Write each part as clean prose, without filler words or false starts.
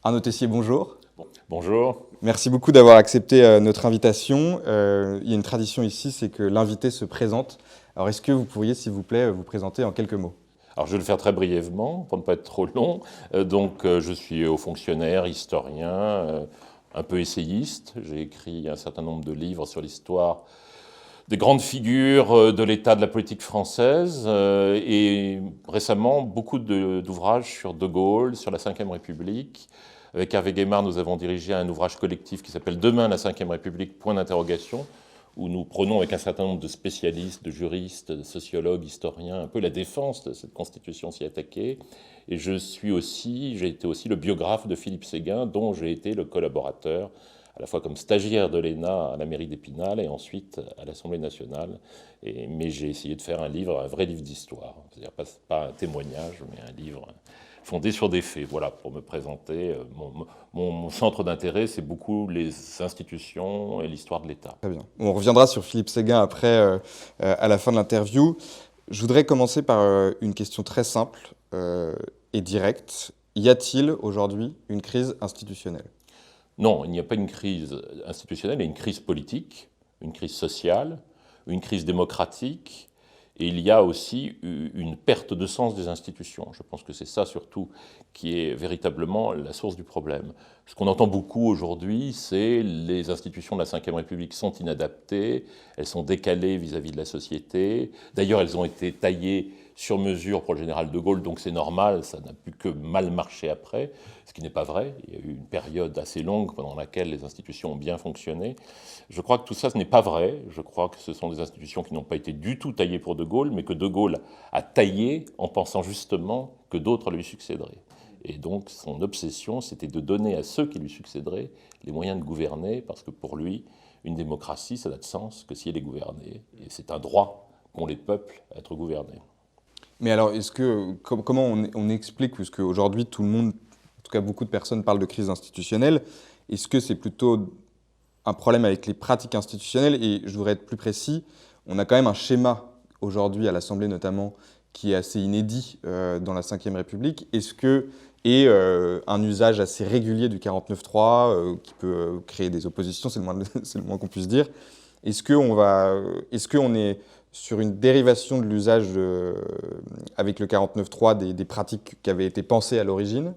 Arnaud Tessier, bonjour. Bonjour. Merci beaucoup d'avoir accepté notre invitation. Il y a une tradition ici, c'est que l'invité se présente. Alors, est-ce que vous pourriez, s'il vous plaît, vous présenter en quelques mots? Alors, je vais le faire très brièvement, pour ne pas être trop long. Je suis haut fonctionnaire, historien, un peu essayiste. J'ai écrit un certain nombre de livres sur l'histoire des grandes figures de l'État, de la politique française, et récemment, beaucoup d'ouvrages sur De Gaulle, sur la Ve République. Avec Hervé Guémard, nous avons dirigé un ouvrage collectif qui s'appelle « Demain, la Ve République, point d'interrogation », où nous prenons avec un certain nombre de spécialistes, de juristes, de sociologues, historiens, un peu la défense de cette constitution si attaquée. Et j'ai été aussi le biographe de Philippe Séguin, dont j'ai été le collaborateur, à la fois comme stagiaire de l'ENA à la mairie d'Épinal et ensuite à l'Assemblée nationale. Mais j'ai essayé de faire un vrai livre d'histoire. C'est-à-dire pas un témoignage, mais un livre fondé sur des faits. Voilà, pour me présenter. Mon centre d'intérêt, c'est beaucoup les institutions et l'histoire de l'État. Très bien. On reviendra sur Philippe Séguin après, à la fin de l'interview. Je voudrais commencer par une question très simple et directe. Y a-t-il aujourd'hui une crise institutionnelle? Non, il n'y a pas une crise institutionnelle, il y a une crise politique, une crise sociale, une crise démocratique, et il y a aussi une perte de sens des institutions. Je pense que c'est ça surtout qui est véritablement la source du problème. Ce qu'on entend beaucoup aujourd'hui, c'est les institutions de la Ve République sont inadaptées, elles sont décalées vis-à-vis de la société. D'ailleurs, elles ont été taillées sur mesure pour le général de Gaulle, donc c'est normal, ça n'a pu que mal marcher après, ce qui n'est pas vrai. Il y a eu une période assez longue pendant laquelle les institutions ont bien fonctionné. Je crois que tout ça, ce n'est pas vrai. Je crois que ce sont des institutions qui n'ont pas été du tout taillées pour de Gaulle, mais que de Gaulle a taillé en pensant justement que d'autres lui succéderaient. Et donc son obsession, c'était de donner à ceux qui lui succéderaient les moyens de gouverner, parce que pour lui, une démocratie, ça n'a de sens que si elle est gouvernée. Et c'est un droit qu'ont les peuples à être gouvernés. Mais alors, comment on explique, puisque aujourd'hui tout le monde, en tout cas beaucoup de personnes parlent de crise institutionnelle, est-ce que c'est plutôt un problème avec les pratiques institutionnelles? Et je voudrais être plus précis, on a quand même un schéma aujourd'hui à l'Assemblée notamment qui est assez inédit dans la Ve République. Et un usage assez régulier du 49.3 qui peut créer des oppositions, c'est le moins qu'on puisse dire. Est-ce qu'on est sur une dérivation de l'usage avec le 49.3 des pratiques qui avaient été pensées à l'origine?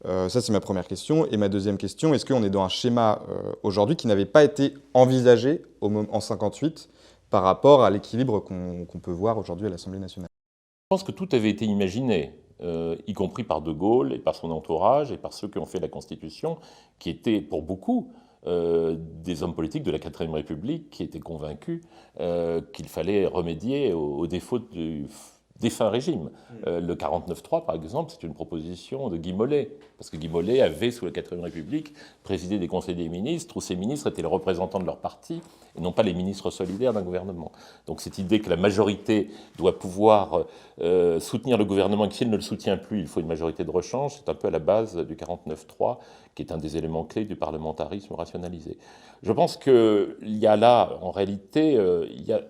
Ça, c'est ma première question. Et ma deuxième question, est-ce qu'on est dans un schéma aujourd'hui qui n'avait pas été envisagé en 58 par rapport à l'équilibre qu'on peut voir aujourd'hui à l'Assemblée nationale? Je pense que tout avait été imaginé, y compris par De Gaulle et par son entourage et par ceux qui ont fait la Constitution, qui étaient pour beaucoup des hommes politiques de la Quatrième République qui étaient convaincus qu'il fallait remédier aux défauts du défunt régime. Le 49.3, par exemple, c'est une proposition de Guy Mollet, parce que Guy Mollet avait, sous la Quatrième République, présidé des conseils des ministres, où ces ministres étaient les représentants de leur parti, et non pas les ministres solidaires d'un gouvernement. Donc cette idée que la majorité doit pouvoir soutenir le gouvernement, et que si elle ne le soutient plus, il faut une majorité de rechange, c'est un peu à la base du 49.3, qui est un des éléments clés du parlementarisme rationalisé. Je pense qu'il y a là, en réalité, il y a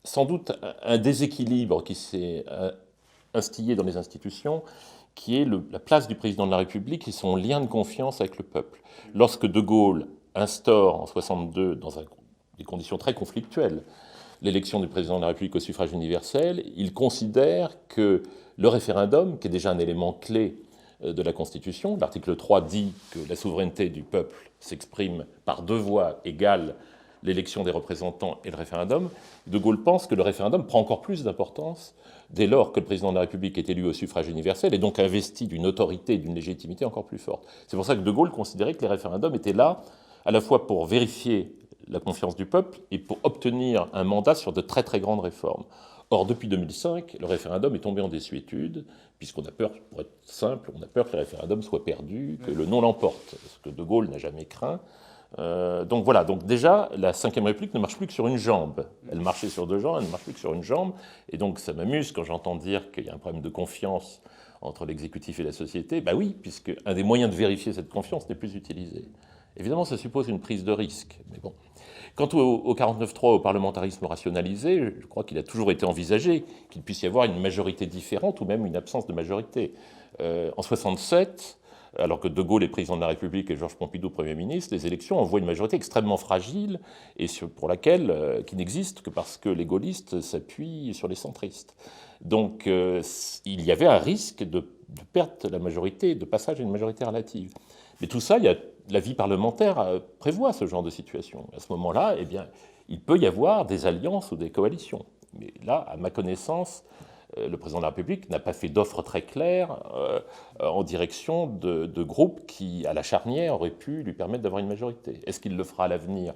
sans doute un déséquilibre qui s'est instillé dans les institutions, qui est la place du président de la République et son lien de confiance avec le peuple. Lorsque De Gaulle instaure en 62, dans des conditions très conflictuelles, l'élection du président de la République au suffrage universel, il considère que le référendum, qui est déjà un élément clé de la Constitution, l'article 3 dit que la souveraineté du peuple s'exprime par deux voix égales, l'élection des représentants et le référendum. De Gaulle pense que le référendum prend encore plus d'importance dès lors que le président de la République est élu au suffrage universel et donc investi d'une autorité et d'une légitimité encore plus forte. C'est pour ça que De Gaulle considérait que les référendums étaient là à la fois pour vérifier la confiance du peuple et pour obtenir un mandat sur de très très grandes réformes. Or, depuis 2005, le référendum est tombé en désuétude, puisqu'on a peur, pour être simple, on a peur que le référendum soit perdu, que le non l'emporte, ce que De Gaulle n'a jamais craint. Donc voilà, donc déjà, la Ve République ne marche plus que sur une jambe. Elle marchait sur deux jambes, elle ne marche plus que sur une jambe. Et donc ça m'amuse quand j'entends dire qu'il y a un problème de confiance entre l'exécutif et la société. Ben oui, puisque un des moyens de vérifier cette confiance n'est plus utilisé. Évidemment, ça suppose une prise de risque. Mais bon. Quant au 49.3, au parlementarisme rationalisé, je crois qu'il a toujours été envisagé qu'il puisse y avoir une majorité différente ou même une absence de majorité. En 67, alors que De Gaulle est président de la République et Georges Pompidou Premier ministre, les élections envoient une majorité extrêmement fragile et pour laquelle, qui n'existe que parce que les gaullistes s'appuient sur les centristes. Donc il y avait un risque de perte de la majorité, de passage à une majorité relative. Mais tout ça, la vie parlementaire prévoit ce genre de situation. À ce moment-là, eh bien, il peut y avoir des alliances ou des coalitions. Mais là, à ma connaissance, le président de la République n'a pas fait d'offre très claire en direction de groupes qui, à la charnière, auraient pu lui permettre d'avoir une majorité. Est-ce qu'il le fera à l'avenir?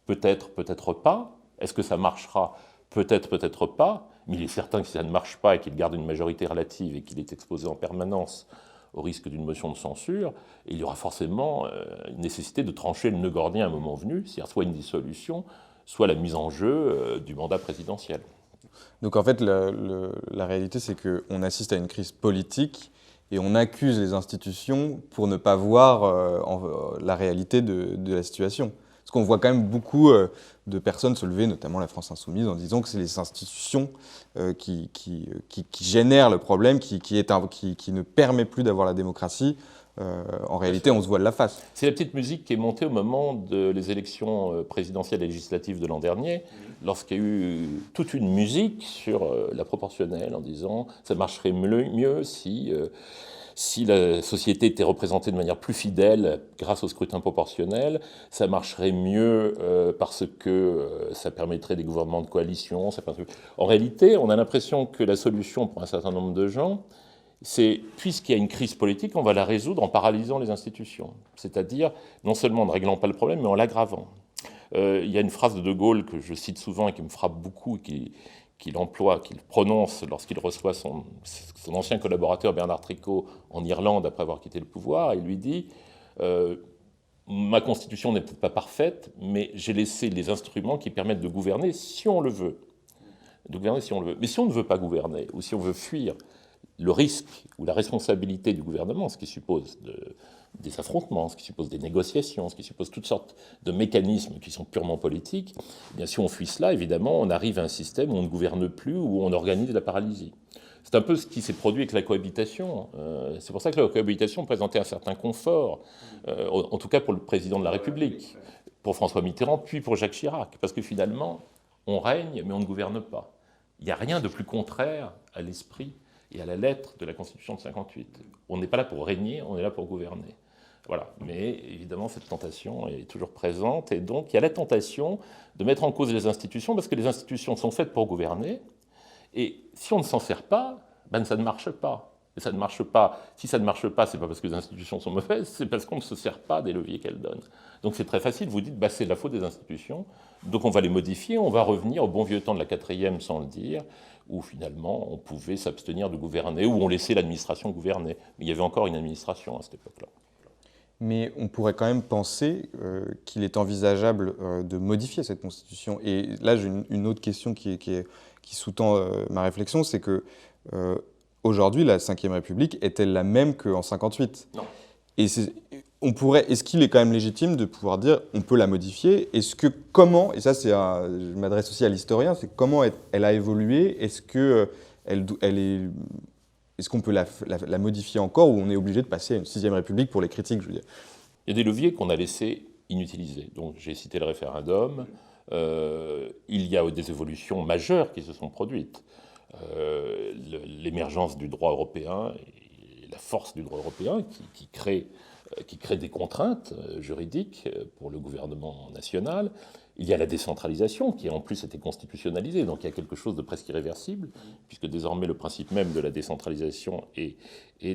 Peut-être, peut-être pas. Est-ce que ça marchera? Peut-être, peut-être pas. Mais il est certain que si ça ne marche pas et qu'il garde une majorité relative et qu'il est exposé en permanence au risque d'une motion de censure, il y aura forcément une nécessité de trancher le nœud gordien à un moment venu, c'est-à-dire soit une dissolution, soit la mise en jeu du mandat présidentiel. Donc en fait, la réalité, c'est qu'on assiste à une crise politique et on accuse les institutions pour ne pas voir la réalité de la situation. Parce qu'on voit quand même beaucoup de personnes se lever, notamment la France Insoumise, en disant que c'est les institutions qui génèrent le problème, qui ne permet plus d'avoir la démocratie. En réalité, on se voile la face. C'est la petite musique qui est montée au moment des élections présidentielles et législatives de l'an dernier, lorsqu'il y a eu toute une musique sur la proportionnelle, en disant « ça marcherait mieux si la société était représentée de manière plus fidèle grâce au scrutin proportionnel, ça marcherait mieux parce que ça permettrait des gouvernements de coalition. » En réalité, on a l'impression que la solution pour un certain nombre de gens, c'est, puisqu'il y a une crise politique, on va la résoudre en paralysant les institutions. C'est-à-dire, non seulement en ne réglant pas le problème, mais en l'aggravant. Il y a une phrase de De Gaulle que je cite souvent et qui me frappe beaucoup, qu'il emploie, qu'il prononce lorsqu'il reçoit son ancien collaborateur Bernard Tricot en Irlande après avoir quitté le pouvoir. Il lui dit ma constitution n'est peut-être pas parfaite, mais j'ai laissé les instruments qui permettent de gouverner si on le veut. De gouverner si on le veut. Mais si on ne veut pas gouverner, ou si on veut fuir le risque ou la responsabilité du gouvernement, ce qui suppose des affrontements, ce qui suppose des négociations, ce qui suppose toutes sortes de mécanismes qui sont purement politiques, eh bien, si on fuit cela, évidemment, on arrive à un système où on ne gouverne plus, où on organise la paralysie. C'est un peu ce qui s'est produit avec la cohabitation. C'est pour ça que la cohabitation présentait un certain confort, en tout cas pour le président de la République, pour François Mitterrand, puis pour Jacques Chirac, parce que finalement, on règne, mais on ne gouverne pas. Il n'y a rien de plus contraire à l'esprit et à la lettre de la Constitution de 58. On n'est pas là pour régner, on est là pour gouverner. Voilà. Mais évidemment, cette tentation est toujours présente, et donc il y a la tentation de mettre en cause les institutions, parce que les institutions sont faites pour gouverner, et si on ne s'en sert pas, ben ça ne marche pas. Et ça ne marche pas. Si ça ne marche pas, c'est pas parce que les institutions sont mauvaises, c'est parce qu'on ne se sert pas des leviers qu'elles donnent. Donc c'est très facile, vous dites, bah, c'est la faute des institutions, donc on va les modifier, on va revenir au bon vieux temps de la 4e sans le dire, où finalement on pouvait s'abstenir de gouverner, où on laissait l'administration gouverner. Mais il y avait encore une administration à cette époque-là. Mais on pourrait quand même penser qu'il est envisageable de modifier cette Constitution. Et là, j'ai une autre question qui sous-tend ma réflexion, c'est que aujourd'hui, la Ve République est-elle la même qu'en 1958 ? Non. Et est-ce qu'il est quand même légitime de pouvoir dire on peut la modifier? Comment, et ça je m'adresse aussi à l'historien, c'est comment elle a évolué? Est-ce qu'on peut la modifier encore, ou on est obligé de passer à une 6e République pour les critiques, je veux dire? Il y a des leviers qu'on a laissés inutilisés. Donc j'ai cité le référendum. Il y a des évolutions majeures qui se sont produites. L'émergence du droit européen et la force du droit européen qui crée des contraintes juridiques pour le gouvernement national. Il y a la décentralisation qui en plus été constitutionnalisée, donc il y a quelque chose de presque irréversible, puisque désormais le principe même de la décentralisation est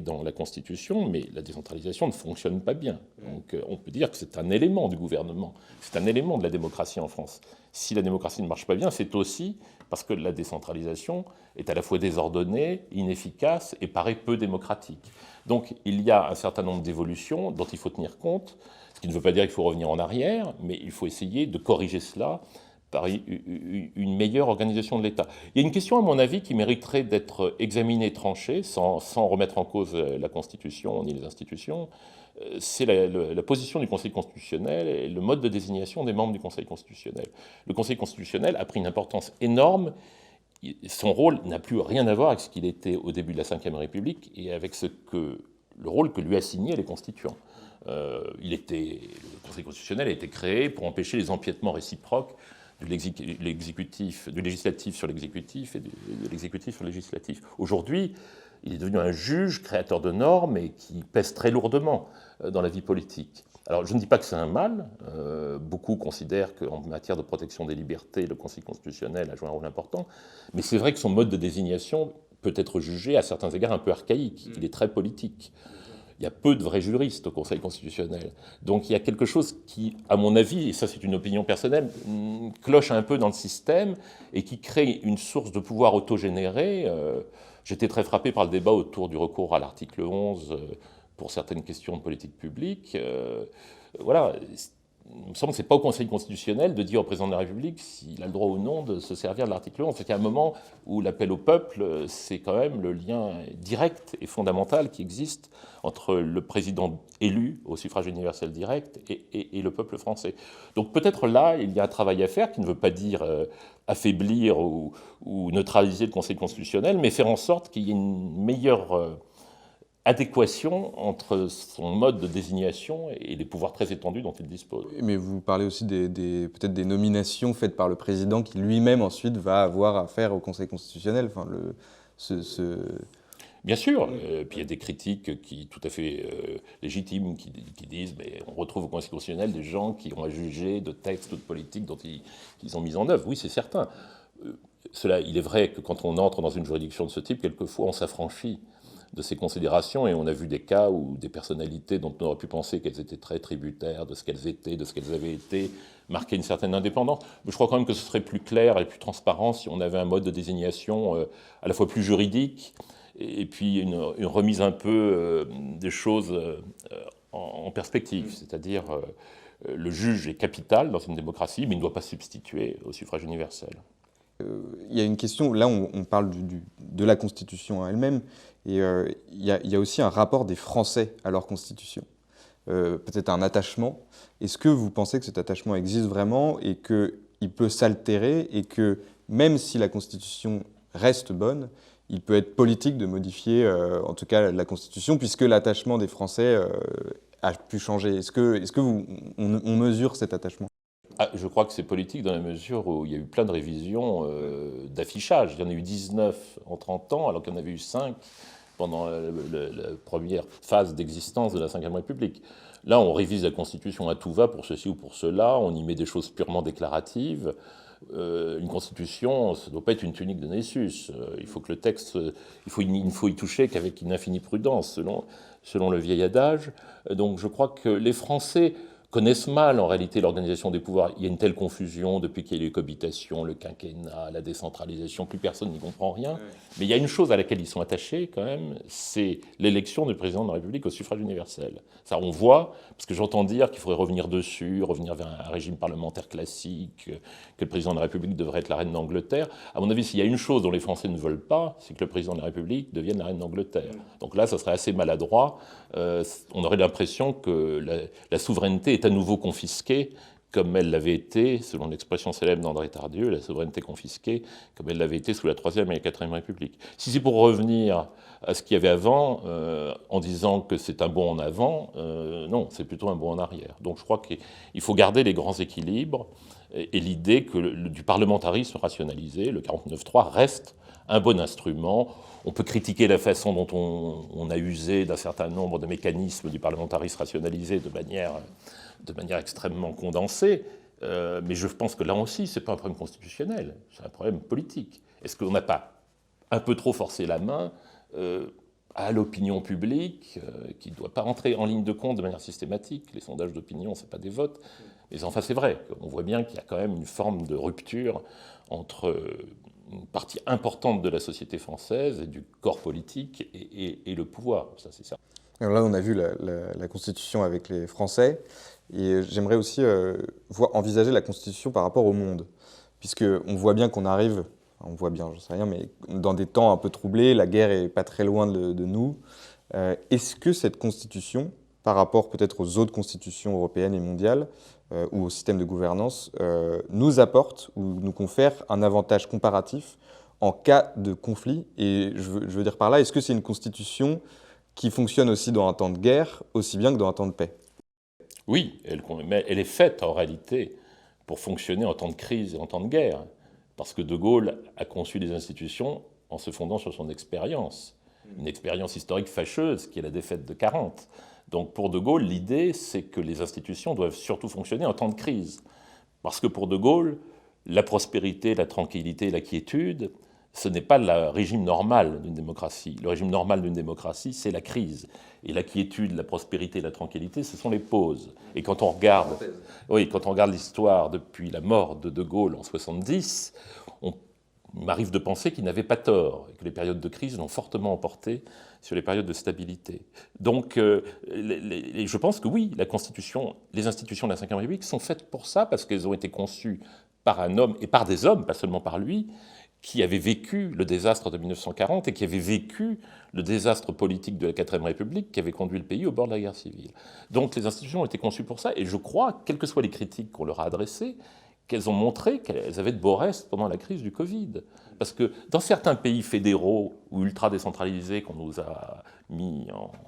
dans la Constitution, mais la décentralisation ne fonctionne pas bien. Donc on peut dire que c'est un élément du gouvernement, c'est un élément de la démocratie en France. Si la démocratie ne marche pas bien, c'est aussi parce que la décentralisation est à la fois désordonnée, inefficace et paraît peu démocratique. Donc il y a un certain nombre d'évolutions dont il faut tenir compte, ce qui ne veut pas dire qu'il faut revenir en arrière, mais il faut essayer de corriger cela par une meilleure organisation de l'État. Il y a une question, à mon avis, qui mériterait d'être examinée, tranchée, sans remettre en cause la Constitution ni les institutions. C'est la position du Conseil constitutionnel et le mode de désignation des membres du Conseil constitutionnel. Le Conseil constitutionnel a pris une importance énorme. Son rôle n'a plus rien à voir avec ce qu'il était au début de la Ve République et avec ce que le rôle que lui assignaient les constituants. Le Conseil constitutionnel a été créé pour empêcher les empiètements réciproques du législatif sur l'exécutif et de l'exécutif sur le législatif. Aujourd'hui, il est devenu un juge créateur de normes et qui pèse très lourdement dans la vie politique. Alors, je ne dis pas que c'est un mal. Beaucoup considèrent qu'en matière de protection des libertés, le Conseil constitutionnel a joué un rôle important. Mais c'est vrai que son mode de désignation peut être jugé à certains égards un peu archaïque. Il est très politique. Il y a peu de vrais juristes au Conseil constitutionnel. Donc il y a quelque chose qui, à mon avis, et ça c'est une opinion personnelle, cloche un peu dans le système et qui crée une source de pouvoir autogénéré. J'étais très frappé par le débat autour du recours à l'article 11 pour certaines questions de politique publique. Voilà. Il me semble que ce n'est pas au Conseil constitutionnel de dire au président de la République s'il a le droit ou non de se servir de l'article 11. C'est un moment où l'appel au peuple, c'est quand même le lien direct et fondamental qui existe entre le président élu au suffrage universel direct et le peuple français. Donc peut-être là, il y a un travail à faire qui ne veut pas dire affaiblir ou neutraliser le Conseil constitutionnel, mais faire en sorte qu'il y ait une meilleure adéquation entre son mode de désignation et les pouvoirs très étendus dont il dispose. Mais vous parlez aussi peut-être des nominations faites par le président qui lui-même ensuite va avoir affaire au Conseil constitutionnel. Enfin, Bien sûr, puis il y a des critiques tout à fait légitimes qui disent mais on retrouve au Conseil constitutionnel des gens qui ont à juger de textes ou de politiques qu'ils ont mis en œuvre. Oui, c'est certain. Il est vrai que quand on entre dans une juridiction de ce type, quelquefois on s'affranchit de ces considérations, et on a vu des cas où des personnalités dont on aurait pu penser qu'elles étaient très tributaires de ce qu'elles étaient, de ce qu'elles avaient été, marquaient une certaine indépendance. Mais je crois quand même que ce serait plus clair et plus transparent si on avait un mode de désignation à la fois plus juridique, et puis une remise un peu des choses en perspective. C'est-à-dire, le juge est capital dans une démocratie, mais il ne doit pas se substituer au suffrage universel. Il y a une question, là on parle de la Constitution elle-même, et il y a aussi un rapport des Français à leur Constitution, peut-être un attachement. Est-ce que vous pensez que cet attachement existe vraiment et qu'il peut s'altérer et que même si la Constitution reste bonne, il peut être politique de modifier en tout cas la Constitution puisque l'attachement des Français a pu changer. Est-ce que on mesure cet attachement ? Je crois que c'est politique dans la mesure où il y a eu plein de révisions d'affichage. Il y en a eu 19 en 30 ans, alors qu'il y en avait eu 5 pendant la première phase d'existence de la Ve République. Là, on révise la Constitution à tout va pour ceci ou pour cela, on y met des choses purement déclaratives. Une Constitution, ça ne doit pas être une tunique de Nessus. Il faut que le texte, il ne faut y toucher qu'avec une infinie prudence, selon le vieil adage. Donc je crois que les Français connaissent mal en réalité l'organisation des pouvoirs. Il y a une telle confusion depuis qu'il y a les cohabitations, le quinquennat, la décentralisation, plus personne n'y comprend rien. Oui. Mais il y a une chose à laquelle ils sont attachés quand même, c'est l'élection du président de la République au suffrage universel. Ça on voit, parce que j'entends dire qu'il faudrait revenir dessus, revenir vers un régime parlementaire classique, que le président de la République devrait être la reine d'Angleterre. À mon avis, s'il y a une chose dont les Français ne veulent pas, c'est que le président de la République devienne la reine d'Angleterre. Donc là, ça serait assez maladroit. On aurait l'impression que la souveraineté est à nouveau confisquée, comme elle l'avait été, selon l'expression célèbre d'André Tardieu, la souveraineté confisquée, comme elle l'avait été sous la Troisième et la Quatrième République. Si c'est pour revenir à ce qu'il y avait avant, en disant que c'est un bond en avant, non, c'est plutôt un bond en arrière. Donc je crois qu'il faut garder les grands équilibres et l'idée que du parlementarisme rationalisé, le 49.3, reste un bon instrument. On peut critiquer la façon dont on a usé d'un certain nombre de mécanismes du parlementarisme rationalisé de manière extrêmement condensée, mais je pense que là aussi, ce n'est pas un problème constitutionnel, c'est un problème politique. Est-ce qu'on n'a pas un peu trop forcé la main à l'opinion publique, qui ne doit pas rentrer en ligne de compte de manière systématique? Les sondages d'opinion, ce n'est pas des votes. Mais enfin, c'est vrai, on voit bien qu'il y a quand même une forme de rupture entre une partie importante de la société française et du corps politique et le pouvoir, ça c'est certain. Alors là, on a vu la Constitution avec les Français, et j'aimerais aussi envisager la Constitution par rapport au monde, puisqu'on voit bien qu'on arrive, on voit bien, j'en sais rien, mais dans des temps un peu troublés, la guerre est pas très loin de nous. Est-ce que cette Constitution, par rapport peut-être aux autres constitutions européennes et mondiales, ou au système de gouvernance, nous apporte ou nous confère un avantage comparatif en cas de conflit? Et je veux dire par là, est-ce que c'est une constitution qui fonctionne aussi dans un temps de guerre, aussi bien que dans un temps de paix. Oui, mais elle est faite en réalité pour fonctionner en temps de crise et en temps de guerre, parce que De Gaulle a conçu les institutions en se fondant sur son expérience, une expérience historique fâcheuse qui est la défaite de 40. Donc pour De Gaulle, l'idée, c'est que les institutions doivent surtout fonctionner en temps de crise, parce que pour De Gaulle, la prospérité, la tranquillité, la quiétude, ce n'est pas le régime normal d'une démocratie. Le régime normal d'une démocratie, c'est la crise. Et la quiétude, la prospérité, la tranquillité, ce sont les pauses. Et quand on regarde, oui, quand on regarde l'histoire depuis la mort de De Gaulle en 70, il m'arrive de penser qu'il n'avait pas tort, et que les périodes de crise l'ont fortement emporté sur les périodes de stabilité. Donc, je pense que oui, la Constitution, les institutions de la Ve République sont faites pour ça, parce qu'elles ont été conçues par un homme, et par des hommes, pas seulement par lui, qui avait vécu le désastre de 1940 et qui avait vécu le désastre politique de la Quatrième République qui avait conduit le pays au bord de la guerre civile. Donc les institutions ont été conçues pour ça, et je crois, quelles que soient les critiques qu'on leur a adressées, qu'elles ont montré qu'elles avaient de beaux restes pendant la crise du Covid. Parce que dans certains pays fédéraux ou ultra décentralisés qu'on nous a mis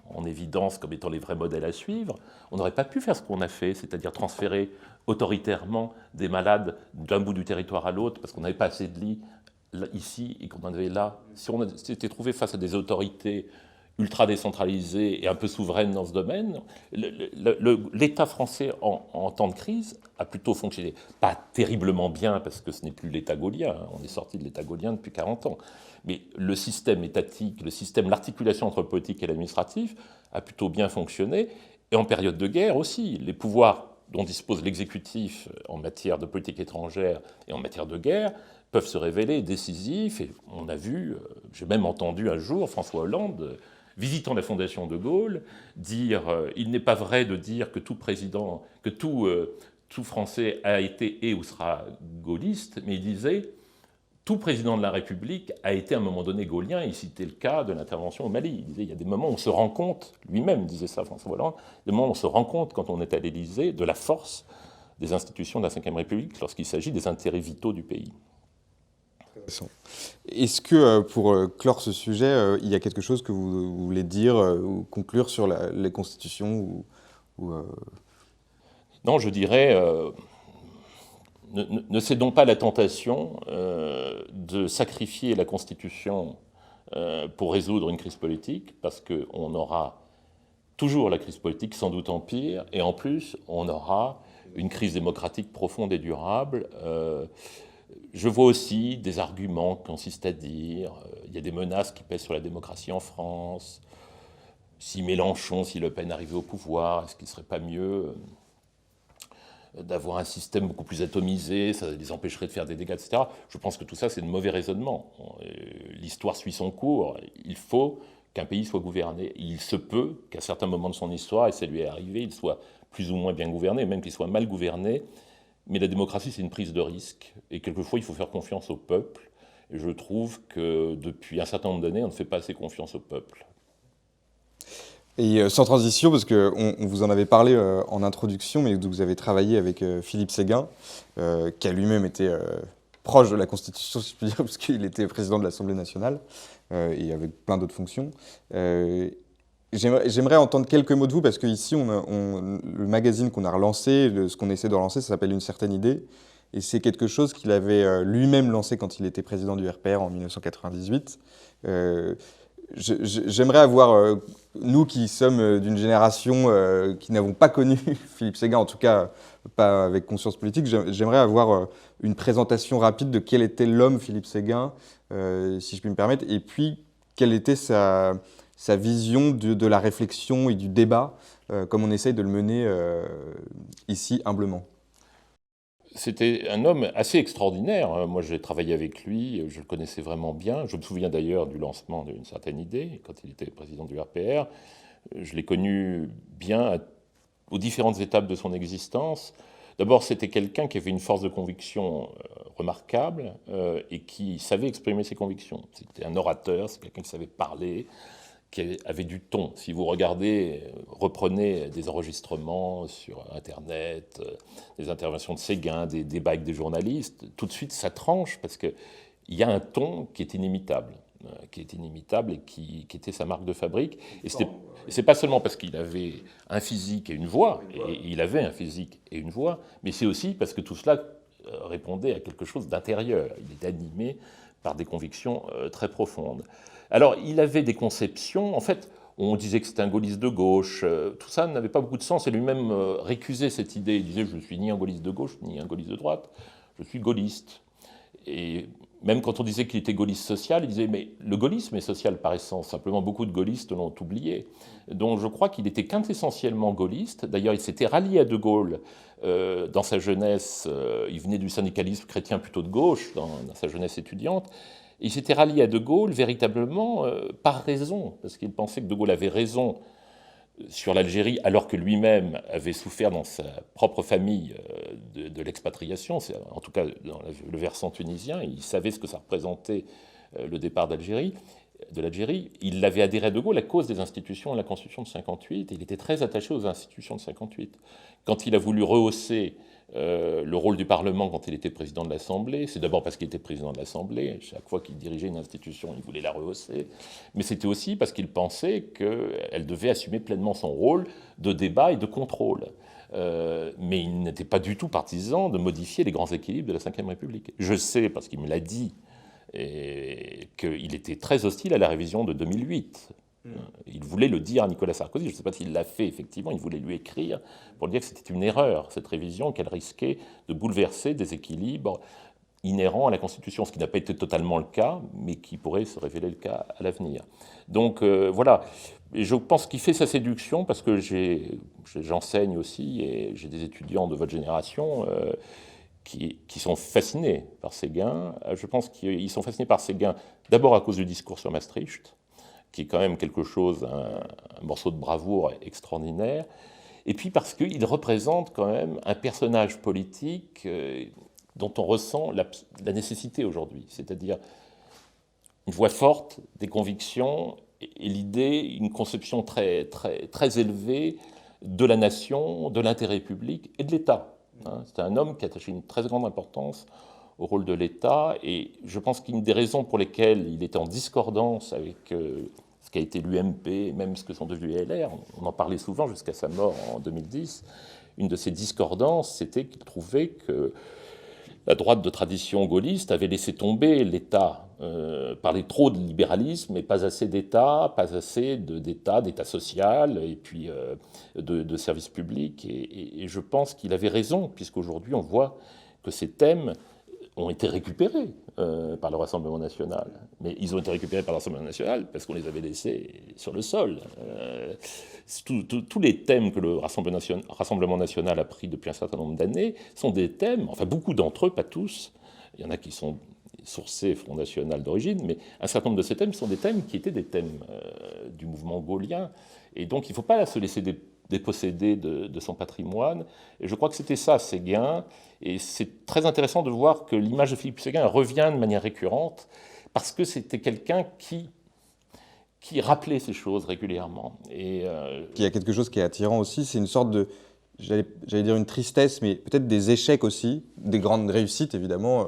en évidence comme étant les vrais modèles à suivre, on n'aurait pas pu faire ce qu'on a fait, c'est-à-dire transférer autoritairement des malades d'un bout du territoire à l'autre parce qu'on n'avait pas assez de lits ici et qu'on en avait là. Si on s'était trouvé face à des autorités ultra décentralisées et un peu souveraines dans ce domaine, l'État français en temps de crise a plutôt fonctionné. Pas terriblement bien, parce que ce n'est plus l'État gaulien, hein. On est sorti de l'État gaulien depuis 40 ans. Mais le système étatique, l'articulation entre le politique et l'administratif a plutôt bien fonctionné. Et en période de guerre aussi, les pouvoirs dont dispose l'exécutif en matière de politique étrangère et en matière de guerre peuvent se révéler décisifs. Et on a vu, j'ai même entendu un jour François Hollande, visitant la Fondation de Gaulle, dire il n'est pas vrai de dire que tout président, que tout Français a été et ou sera gaulliste, mais il disait tout président de la République a été à un moment donné gaulien. Il citait le cas de l'intervention au Mali. Il disait il y a des moments où on se rend compte, lui-même disait ça, François Hollande, des moments où on se rend compte quand on est à l'Élysée de la force des institutions de la Ve République lorsqu'il s'agit des intérêts vitaux du pays. Est-ce que, pour clore ce sujet, il y a quelque chose que vous voulez dire ou conclure sur les constitutions Non, je dirais, ne cédons pas à la tentation de sacrifier la Constitution pour résoudre une crise politique, parce qu'on aura toujours la crise politique, sans doute en pire, et en plus, on aura une crise démocratique profonde et durable. Je vois aussi des arguments qui consistent à dire il y a des menaces qui pèsent sur la démocratie en France. Si Mélenchon, si Le Pen arrivaient au pouvoir, est-ce qu'il ne serait pas mieux d'avoir un système beaucoup plus atomisé, ça les empêcherait de faire des dégâts, etc. Je pense que tout ça, c'est de mauvais raisonnement. L'histoire suit son cours. Il faut qu'un pays soit gouverné. Il se peut qu'à certains moments de son histoire, et ça lui est arrivé, il soit plus ou moins bien gouverné, même qu'il soit mal gouverné. Mais la démocratie, c'est une prise de risque. Et quelquefois, il faut faire confiance au peuple. Et je trouve que depuis un certain nombre d'années, on ne fait pas assez confiance au peuple. Et sans transition, parce qu'on vous en avait parlé en introduction, mais vous avez travaillé avec Philippe Séguin, qui a lui-même été proche de la Constitution, si je puis dire, parce qu'il était président de l'Assemblée nationale, et avec plein d'autres fonctions. J'aimerais entendre quelques mots de vous, parce qu'ici, le magazine qu'on a relancé, ce qu'on essaie de relancer, ça s'appelle Une certaine idée, et c'est quelque chose qu'il avait lui-même lancé quand il était président du RPR en 1998. J'aimerais avoir, nous qui sommes d'une génération qui n'avons pas connu Philippe Séguin, en tout cas pas avec conscience politique, j'aimerais avoir une présentation rapide de quel était l'homme Philippe Séguin, si je puis me permettre, et puis quelle était sa vision de la réflexion et du débat, comme on essaye de le mener ici humblement. C'était un homme assez extraordinaire. Moi, j'ai travaillé avec lui, je le connaissais vraiment bien. Je me souviens d'ailleurs du lancement d'une certaine idée, quand il était président du RPR. Je l'ai connu bien aux différentes étapes de son existence. D'abord, c'était quelqu'un qui avait une force de conviction remarquable et qui savait exprimer ses convictions. C'était un orateur, c'est quelqu'un qui savait parler, qui avait du ton. Si vous regardez, reprenez des enregistrements sur Internet, des interventions de Séguin, des débats avec des journalistes, tout de suite ça tranche parce qu'il y a un ton qui est inimitable. qui est inimitable et qui était sa marque de fabrique. Et c'est pas seulement parce qu'il avait un physique et une voix, et il avait un physique et une voix, mais c'est aussi parce que tout cela répondait à quelque chose d'intérieur. Il était animé par des convictions très profondes. Alors, il avait des conceptions, en fait, on disait que c'était un gaulliste de gauche, tout ça n'avait pas beaucoup de sens, et lui-même récusait cette idée. Il disait, je ne suis ni un gaulliste de gauche, ni un gaulliste de droite, je suis gaulliste. Et même quand on disait qu'il était gaulliste social, il disait, mais le gaullisme est social par essence, simplement beaucoup de gaullistes l'ont oublié. Donc je crois qu'il était quintessentiellement gaulliste. D'ailleurs, il s'était rallié à De Gaulle dans sa jeunesse, il venait du syndicalisme chrétien plutôt de gauche, dans sa jeunesse étudiante. Il s'était rallié à De Gaulle véritablement par raison, parce qu'il pensait que De Gaulle avait raison sur l'Algérie, alors que lui-même avait souffert dans sa propre famille de l'expatriation, en tout cas dans le versant tunisien. Il savait ce que ça représentait, le départ de l'Algérie. Il avait adhéré à De Gaulle à cause des institutions et de la Constitution de 58, et il était très attaché aux institutions de 58. Quand il a voulu rehausser le rôle du Parlement quand il était président de l'Assemblée, c'est d'abord parce qu'il était président de l'Assemblée, chaque fois qu'il dirigeait une institution, il voulait la rehausser, mais c'était aussi parce qu'il pensait qu'elle devait assumer pleinement son rôle de débat et de contrôle. Mais il n'était pas du tout partisan de modifier les grands équilibres de la Ve République. Je sais, parce qu'il me l'a dit, qu'il était très hostile à la révision de 2008. Il voulait le dire à Nicolas Sarkozy, je ne sais pas s'il l'a fait effectivement, il voulait lui écrire pour lui dire que c'était une erreur, cette révision, qu'elle risquait de bouleverser des équilibres inhérents à la Constitution, ce qui n'a pas été totalement le cas, mais qui pourrait se révéler le cas à l'avenir. Donc voilà, et je pense qu'il fait sa séduction parce que j'enseigne aussi et j'ai des étudiants de votre génération qui sont fascinés par Séguin. Je pense qu'ils sont fascinés par Séguin d'abord à cause du discours sur Maastricht, qui est quand même quelque chose, un morceau de bravoure extraordinaire, et puis parce qu'il représente quand même un personnage politique dont on ressent la nécessité aujourd'hui, c'est-à-dire une voix forte, des convictions, et l'idée, une conception très, très, très élevée de la nation, de l'intérêt public et de l'État. C'est un homme qui attachait une très grande importance au rôle de l'État, et je pense qu'une des raisons pour lesquelles il était en discordance avec ce qu'a été l'UMP, même ce que sont devenus LR, on en parlait souvent jusqu'à sa mort en 2010, une de ces discordances, c'était qu'il trouvait que la droite de tradition gaulliste avait laissé tomber l'État, parlait trop de libéralisme, mais pas assez d'État, pas assez d'État social, et puis de services publics, et je pense qu'il avait raison, puisqu'aujourd'hui on voit que ces thèmes ont été récupérés par le Rassemblement national. Mais ils ont été récupérés par le Rassemblement national parce qu'on les avait laissés sur le sol. Tous les thèmes que le Rassemblement national a pris depuis un certain nombre d'années sont des thèmes, enfin beaucoup d'entre eux, pas tous, il y en a qui sont sourcés Front National d'origine, mais un certain nombre de ces thèmes sont des thèmes qui étaient des thèmes du mouvement gaullien. Et donc il ne faut pas se laisser déposséder de son patrimoine. Et je crois que c'était ça, Séguin. Et c'est très intéressant de voir que l'image de Philippe Séguin revient de manière récurrente, parce que c'était quelqu'un qui rappelait ces choses régulièrement. Et il y a quelque chose qui est attirant aussi, c'est une sorte de, j'allais dire une tristesse, mais peut-être des échecs aussi, des grandes réussites évidemment,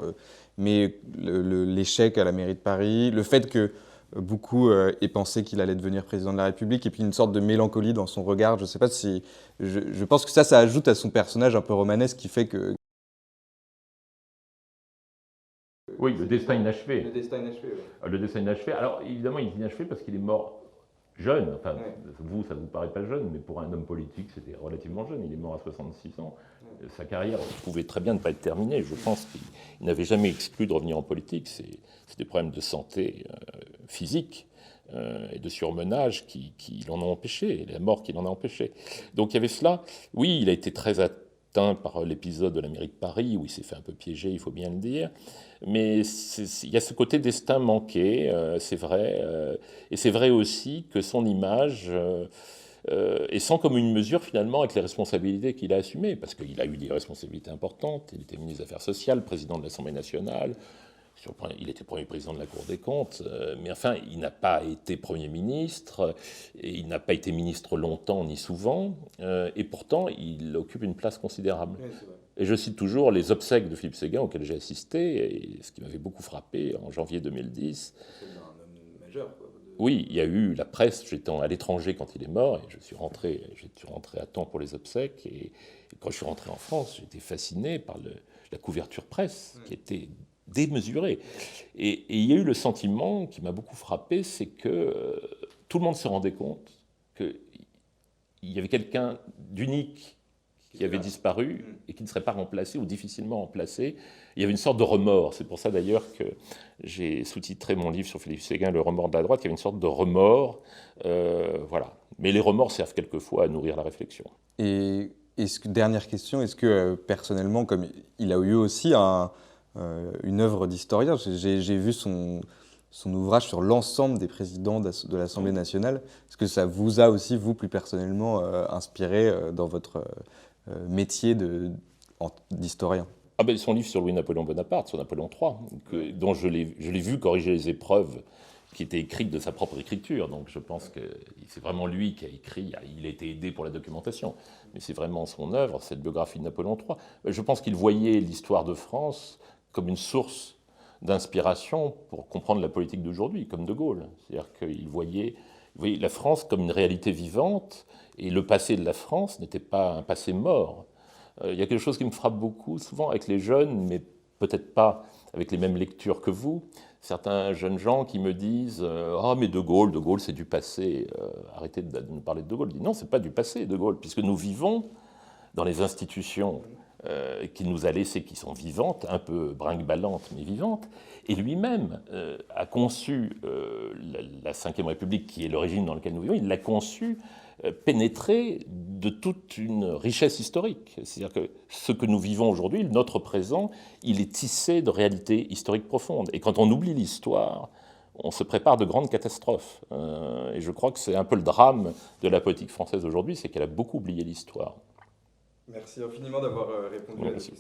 mais l'échec à la mairie de Paris, le fait que beaucoup aient pensé qu'il allait devenir président de la République, et puis une sorte de mélancolie dans son regard. Je sais pas si, je pense que ça ajoute à son personnage un peu romanesque qui fait que... Oui, le destin inachevé. Le destin inachevé, oui. Le destin inachevé. Alors, évidemment, il est inachevé parce qu'il est mort jeune. Enfin, ouais. Vous, ça ne vous paraît pas jeune, mais pour un homme politique, c'était relativement jeune. Il est mort à 66 ans. Ouais. Sa carrière pouvait très bien ne pas être terminée. Je pense qu'il n'avait jamais exclu de revenir en politique. C'est des problèmes de santé physique et de surmenage qui l'en ont empêché, la mort qui l'en a empêché. Donc, il y avait cela. Oui, il a été très atteint par l'épisode de la mairie de Paris, où il s'est fait un peu piéger, il faut bien le dire. Mais il y a ce côté destin manqué, c'est vrai. Et c'est vrai aussi que son image est sans commune mesure finalement avec les responsabilités qu'il a assumées, parce qu'il a eu des responsabilités importantes. Il était ministre des Affaires sociales, président de l'Assemblée nationale, il était premier président de la Cour des comptes, mais enfin, il n'a pas été Premier ministre, et il n'a pas été ministre longtemps ni souvent, et pourtant, il occupe une place considérable. Oui, c'est vrai. Et je cite toujours les obsèques de Philippe Séguin auxquelles j'ai assisté, et ce qui m'avait beaucoup frappé en janvier 2010. majeur, quoi. Oui, il y a eu la presse. J'étais à l'étranger quand il est mort et je suis rentré à temps pour les obsèques. Et quand je suis rentré en France, j'étais fasciné par la couverture presse qui était démesurée. Et il y a eu le sentiment qui m'a beaucoup frappé, c'est que tout le monde se rendait compte qu'il y avait quelqu'un d'unique qui avait disparu et qui ne serait pas remplacé ou difficilement remplacé. Il y avait une sorte de remords. C'est pour ça d'ailleurs que j'ai sous-titré mon livre sur Philippe Séguin, Le remords de la droite. Il y avait une sorte de remords. Voilà. Mais les remords servent quelquefois à nourrir la réflexion. Et dernière question, est-ce que personnellement, comme il a eu aussi une œuvre d'historien, j'ai vu son ouvrage sur l'ensemble des présidents de l'Assemblée nationale, est-ce que ça vous a aussi, vous, plus personnellement, inspiré dans votre métier d'historien? Ah ben, son livre sur Louis-Napoléon Bonaparte, sur Napoléon III, dont je l'ai vu corriger les épreuves qui étaient écrites de sa propre écriture. Donc je pense que c'est vraiment lui qui a écrit. Il a été aidé pour la documentation, mais c'est vraiment son œuvre, cette biographie de Napoléon III. Je pense qu'il voyait l'histoire de France comme une source d'inspiration pour comprendre la politique d'aujourd'hui, comme De Gaulle. C'est-à-dire qu'il voyait la France comme une réalité vivante, et le passé de la France n'était pas un passé mort. Il y a quelque chose qui me frappe beaucoup, souvent avec les jeunes, mais peut-être pas avec les mêmes lectures que vous. Certains jeunes gens qui me disent « Ah, mais De Gaulle, c'est du passé. Arrêtez de nous parler de De Gaulle. » Je dis « Non, c'est pas du passé, De Gaulle, puisque nous vivons dans les institutions qu'il nous a laissées, qui sont vivantes, un peu brinque-ballantes, mais vivantes. Et lui-même a conçu la Ve République, qui est le régime dans lequel nous vivons, il l'a conçu pénétré de toute une richesse historique. C'est-à-dire que ce que nous vivons aujourd'hui, notre présent, il est tissé de réalités historiques profondes. Et quand on oublie l'histoire, on se prépare de grandes catastrophes. Et je crois que c'est un peu le drame de la politique française aujourd'hui, c'est qu'elle a beaucoup oublié l'histoire. Merci infiniment d'avoir répondu à la question.